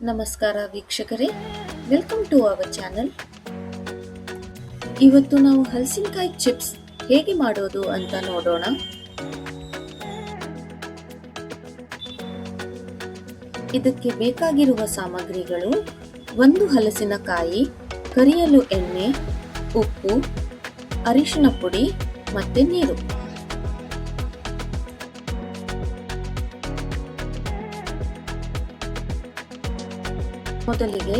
ನಮಸ್ಕಾರ ವೀಕ್ಷಕರೇ, welcome to our channel. ಇವತ್ತು ನಾವು ಹಲಸಿನಕಾಯಿ ಚಿಪ್ಸ್ ಹೇಗೆ ಮಾಡೋದು ಅಂತ ನೋಡೋಣ. ಇದಕ್ಕೆ ಬೇಕಾಗಿರುವ ಸಾಮಗ್ರಿಗಳು: ಒಂದು ಹಲಸಿನಕಾಯಿ, ಕರಿಯಲು ಎಣ್ಣೆ, ಉಪ್ಪು, ಅರಿಶಿನ ಪುಡಿ ಮತ್ತೆ ನೀರು. ಮೊದಲಿಗೆ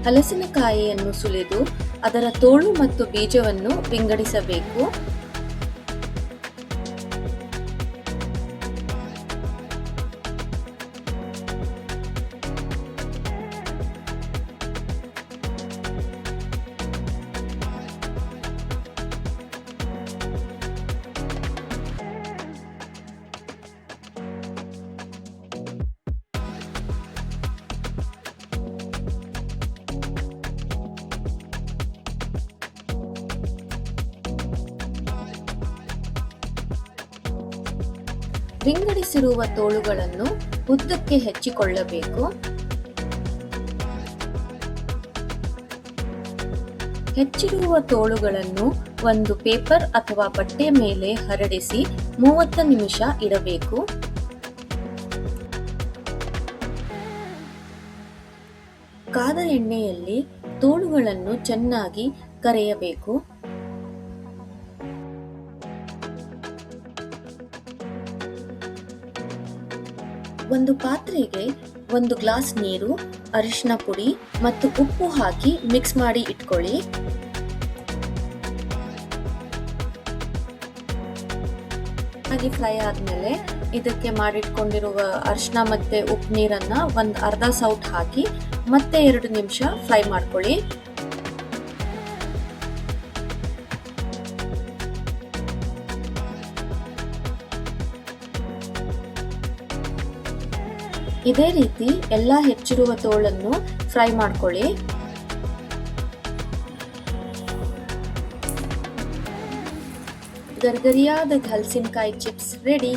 ಹಲಸಿನಕಾಯಿಯನ್ನು ಸುಲಿದು ಅದರ ತೋಳು ಮತ್ತು ಬೀಜವನ್ನು ವಿಂಗಡಿಸಬೇಕು. ವಿಂಗಡಿಸಿರುವ ತೋಳುಗಳನ್ನು ಉದ್ದಕ್ಕೆ ಹೆಚ್ಚಿಕೊಳ್ಳಬೇಕು. ಹೆಚ್ಚಿರುವ ತೋಳುಗಳನ್ನು ಒಂದು ಪೇಪರ್ ಅಥವಾ ಬಟ್ಟೆ ಮೇಲೆ ಹರಡಿಸಿ 30 ನಿಮಿಷ ಇಡಬೇಕು. ಕಾದ ಎಣ್ಣೆಯಲ್ಲಿ ತೋಳುಗಳನ್ನು ಚೆನ್ನಾಗಿ ಕರಿಯಬೇಕು. ಒಂದು ಪಾತ್ರೆಗೆ 1 ಗ್ಲಾಸ್ ನೀರು, ಅರಿಶಿನ ಪುಡಿ ಮತ್ತು ಉಪ್ಪು ಹಾಕಿ ಮಿಕ್ಸ್ ಮಾಡಿ ಇಟ್ಕೊಳ್ಳಿ. ಹಾಗೆ ಫ್ರೈ ಆದ್ಮೇಲೆ ಇದಕ್ಕೆ ಮಾಡಿಟ್ಕೊಂಡಿರುವ ಅರಿಶಿನ ಮತ್ತೆ ಉಪ್ಪು ನೀರನ್ನ ಒಂದು ಅರ್ಧ ಸೌಟ್ ಹಾಕಿ ಮತ್ತೆ 2 ನಿಮಿಷ ಫ್ರೈ ಮಾಡ್ಕೊಳ್ಳಿ. ಇದೇ ರೀತಿ ಎಲ್ಲ ಹೆಚ್ಚಿರುವ ತೋಳನ್ನು ಫ್ರೈ ಮಾಡ್ಕೊಳ್ಳಿ. ಗರ್ಗರಿಯಾದ ಹಲಸಿನಕಾಯಿ ಚಿಪ್ಸ್ ರೆಡಿ.